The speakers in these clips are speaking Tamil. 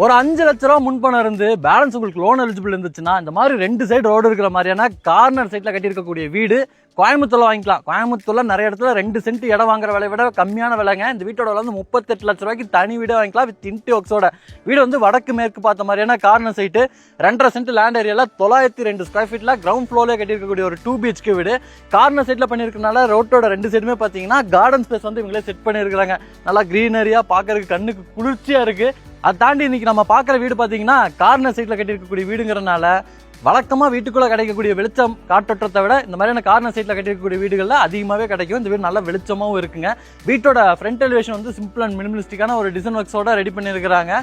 ஒரு 5 லட்ச ரூபா முன்பணம் இருந்து பேலன்ஸ் உங்களுக்கு லோன் எலிஜிபிள் இருந்துச்சுன்னா இந்த மாதிரி 2 சைடு ரோடு இருக்கிற மாதிரியான கார்னர் சைட்ல கட்டியிருக்கக்கூடிய வீடு கோயம்புத்தூர்ல வாங்கிக்கலாம். கோயம்புத்தூர்ல நிறைய இடத்துல 2 சென்ட் இடம் வாங்குற விலை விட கம்மியான விலைங்க. இந்த வீட்டோட விலை வந்து 38 லட்ச ரூபாய்க்கு தனி வீடு வாங்கிக்கலாம் வித் இன்டி ஒர்க்ஸோட. வீடு வந்து வடக்கு மேற்கு பார்த்த மாதிரியான கார்னர் சைட்டு 2.5 சென்ட் லேண்ட் ஏரியால 902 ஸ்கொயர் ஃபீட்ல கிரவுண்ட் ஃப்ளோர்ல கட்டியிருக்கக்கூடிய ஒரு 2 BHK வீடு. கார்னர் சைட்ல பண்ணிருக்கனால ரோட்டோட 2 சைடுமே பாத்தீங்கன்னா கார்டன் ஸ்பேஸ் வந்து இவங்களே செட் பண்ணிருக்காங்க. நல்லா கிரீனரியா பாக்குறதுக்கு கண்ணுக்கு குளிர்ச்சியா இருக்கு. அதை தாண்டி இன்னைக்கு நம்ம பார்க்குற வீடு பார்த்தீங்கன்னா கார்னர் சைட்டில் கட்டியிருக்கக்கூடிய வீடுங்கிறனால வழக்கமாக வீட்டுக்குள்ளே கிடைக்கக்கூடிய வெளிச்சம் காற்றோட்டத்தை விட இந்த மாதிரியான கார்னர் சைட்டில் கட்டியிருக்கக்கூடிய வீடுகளில் அதிகமாகவே கிடைக்கும். இந்த வீடு நல்ல வெளிச்சமாகவும் இருக்குங்க. வீட்டோட ஃப்ரண்ட் எலிவேஷன் வந்து சிம்பிள் அண்ட் மினிமலிஸ்டிக்கான ஒரு டிசைன் ஒர்க்ஸோட ரெடி பண்ணியிருக்கிறாங்க.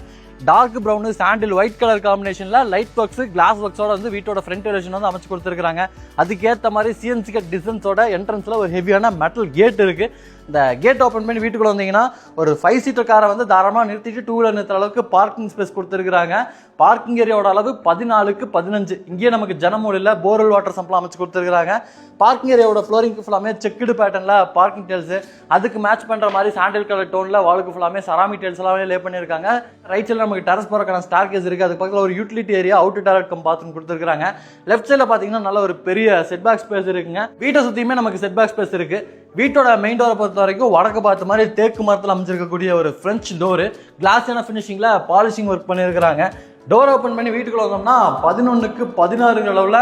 டார்க் ப்ரௌனு சாண்டில் ஒயிட் கலர் காம்பினேஷனில் லைட் ஒர்க்ஸ் கிளாஸ் ஒர்க்ஸோட வந்து வீட்டோட ஃப்ரண்ட் எலிவேஷன் வந்து அமைச்சு கொடுத்துருக்காங்க. அதுக்கேற்ற மாதிரி சிஎன்சி கட் டிசைன்ஸோட என்ட்ரன்ஸில் ஒரு ஹெவியான மெட்டல் கேட் இருக்குது. இந்த கேட் ஓப்பன் பண்ணி வீட்டுக்குள்ள வந்தீங்கன்னா ஒரு 5 சீட்டர் காரை வந்து தாராளமாக நிறுத்திட்டு 2 வீலர் நிறுத்துற அளவுக்கு பார்க்கிங் ஸ்பேஸ் கொடுத்துருக்காங்க. பார்க்கிங் ஏரியாவோட அளவு 14க்கு 15. இங்கேயே நமக்கு ஜனமூலில் போர்வெல் வாட்டர் சம்பளம் அமைச்சு கொடுத்துருக்காங்க. பார்க்கிங் ஏரியாவோட ஃப்ளோரிங் ஃபுல்லாமே செக்குடு பேட்டர்ல பார்க்கிங் டெயில்ஸ், அதுக்கு மேட்ச் பண்ற மாதிரி சாண்டில் கலர் டோன்ல வாலுக்கு ஃபுல்லாமே சராமி டெயில்ஸ் எல்லாமே லே பண்ணியிருக்காங்க. ரைட் சைடில் நமக்கு டெரஸ் போறதுக்கான ஸ்டார்கேஸ் இருக்கு. அதுக்கு பக்கத்தில் ஒரு utility area out toilet cum bathroom கொடுத்துருக்காங்க. லெஃப்ட் சைடில் பார்த்தீங்கன்னா நல்ல ஒரு பெரிய செட் பேக் ஸ்பேஸ் இருக்குங்க. வீட்டை சுற்றியுமே நமக்கு செட் பேக் ஸ்பேஸ் இருக்கு. வீட்டோட மெயின் டோரை பொறுத்த வரைக்கும் வடக்கு பார்த்த மாதிரி தேக்கு மரத்தில் அமைச்சிருக்கக்கூடிய ஒரு ஃப்ரெஞ்ச் டோரு கிளாஸான ஃபினிஷிங்ல பாலிஷிங் ஒர்க் பண்ணியிருக்கிறாங்க. டோர் ஓப்பன் பண்ணி வீட்டுக்குள்ள வந்தோம்னா 11க்கு 16 அளவில்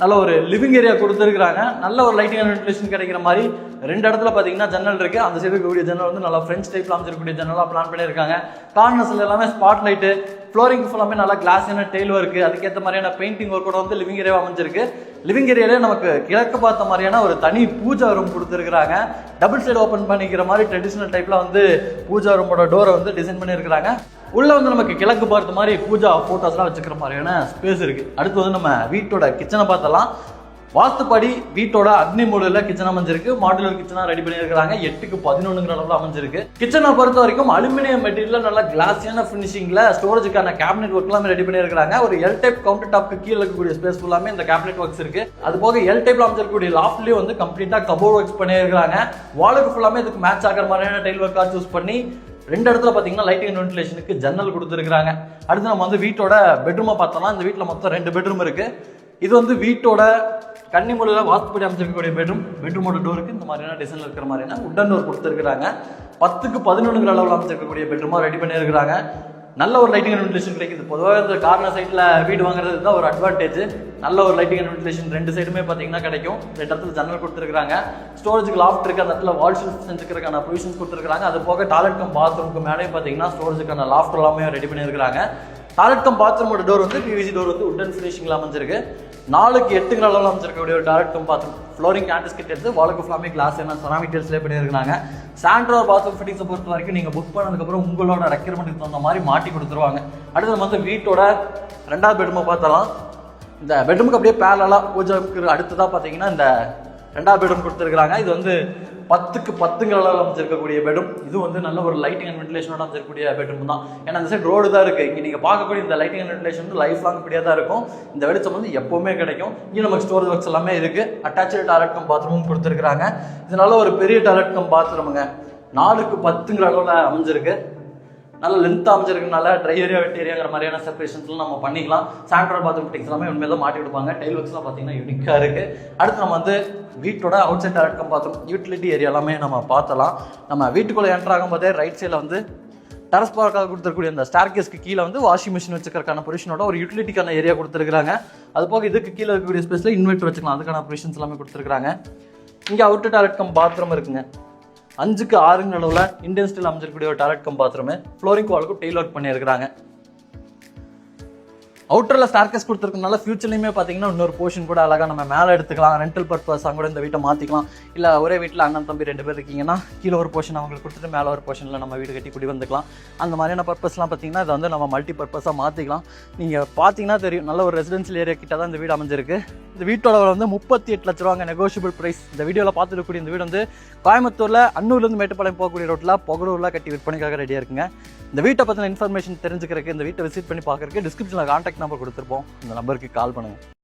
நல்ல ஒரு லிவிங் ஏரியா கொடுத்துருக்காங்க. நல்ல ஒரு லைட்டிங் அண்ட் வென்டிலேஷன் கிடைக்கிற மாதிரி 2 இடத்துல பார்த்தீங்கன்னா ஜன்னல் இருக்கு. அந்த சைடு இருக்கக்கூடிய ஜன்னல் வந்து நல்லா ஃப்ரெஞ்ச் டைப்ல அமைச்சிருக்கக்கூடிய ஜன்னலாக பிளான் பண்ணியிருக்காங்க. கார்னர்ஸ்ல எல்லாமே ஸ்பாட் லைட்டு, ஃப்ளோரிங் ஃபுல்லாமே நல்லா கிளாஸான டெயில் ஒர்க்கு, அதுக்கேற்ற மாதிரியான பெயிண்டிங் ஒர்க்கோட வந்து லிவிங் ஏரியா அமைஞ்சிருக்கு. லிவிங் ஏரியாலே நமக்கு கிழக்கு பார்த்த மாதிரியான ஒரு தனி பூஜா ரூம் கொடுத்துருக்காங்க. டபுள் சைடு ஓப்பன் பண்ணிக்கிற மாதிரி ட்ரெடிஷனல் டைப்ல வந்து பூஜா ரூமோட டோரை வந்து டிசைன் பண்ணியிருக்காங்க. உள்ள வந்து நமக்கு கிழக்கு பார்த்த மாதிரி பூஜா போட்டோஸ்லாம் வச்சுக்கிற மாதிரியான ஸ்பேஸ் இருக்கு. அடுத்து வந்து நம்ம வீட்டோட கிச்சனை பார்த்தலாம். வாஸ்துப்படி வீட்டோட அக்னி மூலையில் கிச்சன் அமைஞ்சிருக்கு. மாடுலர் கிச்சனா ரெடி பண்ணியிருக்காங்க. 8க்கு 11 அளவில் அமைஞ்சிருக்கு. கிச்சனை பொறுத்த வரைக்கும் அலுமினியம் மெட்டீரியல் நல்ல கிளாஸியான ஃபினிஷிங்ல ஸ்டோரேஜுக்கான கேபினெட் ஒர்க் எல்லாமே ரெடி பண்ணியிருக்காங்க. ஒரு எல் டைப் கவுண்டர் டாப்க்கு கீழே இருக்கக்கூடிய ஸ்பேஸ் ஃபுல்லாமே இந்த கேபினெட் ஒர்க்ஸ் இருக்கு. அது போக எல் டைப்ல அமைச்சிருக்கக்கூடிய லாஃப்ட்லயும் வந்து கம்ப்ளீட்டா கபோர்ட் ஒர்க்ஸ் பண்ணியிருக்காங்க. வாலுக்கு ஃபுல்லாமே இதுக்கு மேட்ச் ஆகிற மாதிரியான டைல் ஒர்க்கா சூஸ் பண்ணி 2 இடத்துல பார்த்தீங்கன்னா லைட்டிங் அண்ட் வென்டிலேஷனுக்கு ஜன்னல் கொடுத்துருக்காங்க. அடுத்து நம்ம வந்து வீட்டோட பெட்ரூமை பார்த்தோம்னா இந்த வீட்டில் மொத்தம் 2 பெட்ரூம் இருக்கு. இது வந்து வீட்டோட கன்னிமூலையில் வாஸ்துப்படி அமைச்சிருக்கக்கூடிய பெட்ரூமோட டோருக்கு இந்த மாதிரியான டிசைன்ல இருக்கிற மாதிரியான உட்டன் டோர் கொடுத்துருக்காங்க. 10க்கு 11 அளவில் அமைச்சிருக்கக்கூடிய பெட்ரூமா ரெடி பண்ணியிருக்காங்க. நல்ல ஒரு லைட்டிங் அண்ட் வென்டிலேஷன் கிடைக்குது. பொதுவாக இந்த கார்னர் சைட்ல வீடு வாங்குறது தான் ஒரு அட்வான்டேஜ். நல்ல ஒரு லைட்டிங் அண்ட் வென்டிலேஷன் 2 சைடுமே பார்த்தீங்கன்னா கிடைக்கும். 2 இடத்துல ஜன்னல் கொடுத்துருக்காங்க. ஸ்டோரேஜுக்கு லாஃப்ட் இருக்கு. அந்த இடத்துல வால் ஷெல்ஃப் செஞ்சுக்கிறதுக்கான ப்ரொவிஷன்ஸ் கொடுத்துருக்காங்க. அது போக டாய்லெட் கம் பாத்ரூமுக்கு மேலேயும் பார்த்தீங்கன்னா ஸ்டோரேஜுக்கான லாஃப்ட் எல்லாமே ரெடி பண்ணியிருக்காங்க. டாய்லெட் கம் பாத்ரூமோட டோர் வந்து பிவிசி டோர் வந்து உட்டன் ஃபினிஷிங்ல அமைஞ்சிருக்கு. 4க்கு 8 அளவில் அமைச்சிருக்கக்கூடிய ஒரு toilet cum bathroom flooring anti-skid எடுத்து வாலுக்கு ஃபுல்லாமே கிளாஸ் என்ன செராமிக் டைல்ஸ்லேயே பண்ணியிருக்காங்க. சாண்ட்ரோ பாத்ரூம் ஃபிட்டிங்ஸை பொறுத்த வரைக்கும் நீங்கள் புக் பண்ணதுக்கப்புறம் உங்களோட ரெக்யர்மெண்ட்டுக்கு தகுந்த மாதிரி மாட்டி கொடுத்துருவாங்க. அடுத்து நம்ம வந்து வீட்டோட 2வது பெட்ரூமை பார்த்தலாம். இந்த பெட்ரூமுக்கு அப்படியே பேரலாக பூஜைக்கு அடுத்ததாக பார்த்தீங்கன்னா இந்த 2வது பெட்ரூம் கொடுத்துருக்காங்க. இது வந்து 10க்கு 10 அளவில் அமைச்சிருக்கக்கூடிய பெட்ரூம். இது வந்து நல்ல ஒரு லைட்டிங் அண்ட் வென்டிலேஷனோட அமைச்சிருக்கக்கூடிய பெட்ரூம் தான். ஏன்னா அந்த சைடு ரோடு தான் இருக்கு. இங்கே நீங்கள் பார்க்கக்கூடிய இந்த லைட்டிங் அண்ட் வென்டிலேஷன் வந்து லைஃப் லாங் இப்படியே தான் இருக்கும். இந்த வெளிச்சம் வந்து எப்பவுமே கிடைக்கும். இங்கே நமக்கு ஸ்டோரேஜ் ஒர்க்ஸ் எல்லாமே இருக்கு. அட்டாச்சு டாய்லெட் கம் பாத்ரூமும் கொடுத்துருக்காங்க. இது நல்ல ஒரு பெரிய டாய்லெட் கம் பாத்ரூமுங்க. 4க்கு 10 அளவில் அமைஞ்சிருக்கு. நல்ல லென்த்தாக அமைச்சிருக்கனால ட்ரை ஏரியா வெட் ஏரியாங்கிற மாதிரியான செப்பரேஷன்ஸ்லாம் நம்ம பண்ணிக்கலாம். சாண்ட்ரோ பாத்ரூம் ஃபிட்டிங்ஸ் எல்லாமே உண்மையாக தான் மாட்டி கொடுப்பாங்க. டைல் ஒர்க்ஸ்லாம் பார்த்தீங்கன்னா யூனிக்காக இருக்கு. அடுத்து நம்ம வந்து வீட்டோட outside toilet cum bathroom utility area எல்லாமே நம்ம பார்த்தலாம். நம்ம வீட்டுக்குள்ளே என்டர் ஆகும் போதே ரைட் சைடில் வந்து டெரஸ் பார்க்காக கொடுத்துருக்கூடிய அந்த ஸ்டார்கேஸ்க்கு கீழே வந்து வாஷிங் மிஷின் வச்சுக்கிறதுக்கான பொசிஷனோட ஒரு யூட்டிலிட்டிக்கான ஏரியா கொடுத்துருக்காங்க. அது போக இதுக்கு கீழே இருக்கக்கூடிய ஸ்பேஸில் இன்வெர்டர் வச்சுக்கலாம். அதுக்கான பொசிஷன்ஸ் எல்லாமே கொடுத்துருக்காங்க. இங்கே அவுட் டாய்லெட் கம் பாத்ரூம் இருக்குங்க. 5க்கு 6 அளவில் இந்தியன் ஸ்டைல் அமைச்சிருக்கக்கூடிய ஒரு டாய்லெட் கம் பாத்ரூம் ஃப்ளோரிங் வாலுக்கும் டெயில் ஒர்க் பண்ணியிருக்காங்க. அவுட்டரில் ஸ்டார்கேஸ் கொடுத்துருக்கனால ஃபியூச்சர்லையுமே பார்த்தீங்கன்னா இன்னொரு போர்ஷன் கூட அழகாக நம்ம மேலே எடுத்துக்கலாம். ரெண்டல் பர்பஸாக கூட இந்த வீட்டை மாற்றிக்கலாம். இல்லை ஒரே வீட்டில் அண்ணன் தம்பி 2 பேர் இருக்கீங்கன்னா கீழே ஒரு போர்ஷன் அவங்களுக்கு கொடுத்துட்டு மேலே ஒரு போர்ஷனில் நம்ம வீடு கட்டி குடி வந்துக்கலாம். அந்த மாதிரியான பர்பஸ்லாம் பார்த்தீங்கன்னா இதை வந்து நம்ம மல்டி பர்பஸாக மாற்றிக்கலாம். நீங்கள் பார்த்தீங்கன்னா தெரியும் நல்ல ஒரு ரெசிடென்ஷியல் ஏரியா கிட்ட தான் இந்த வீடு அமைஞ்சிருக்கு. இந்த வீட்டோட வந்து 38 லட்ச ரூபாங்க நெகோஷியபிள் ப்ரைஸ். இந்த வீடியோவில் பார்த்துருக்கக்கூடிய இந்த வீடு வந்து கோயம்புத்தூரில் அன்னூர்லேருந்து மேட்டுப்பாளையம் போகக்கூடிய ரோட்டில் பொகலூரில் கட்டி விற்பனைக்காக ரெடியாக இருக்குங்க. இந்த வீட்டை பற்றின இன்ஃபர்மேஷன் தெரிஞ்சுக்கிறதுக்கு, இந்த வீட்டை விசிட் பண்ணி பார்க்குறதுக்கு டிஸ்கிரிப்ஷனில் கான்டாக்ட் நம்பர் கொடுத்துருப்போம். இந்த நம்பருக்கு கால் பண்ணுங்கள்.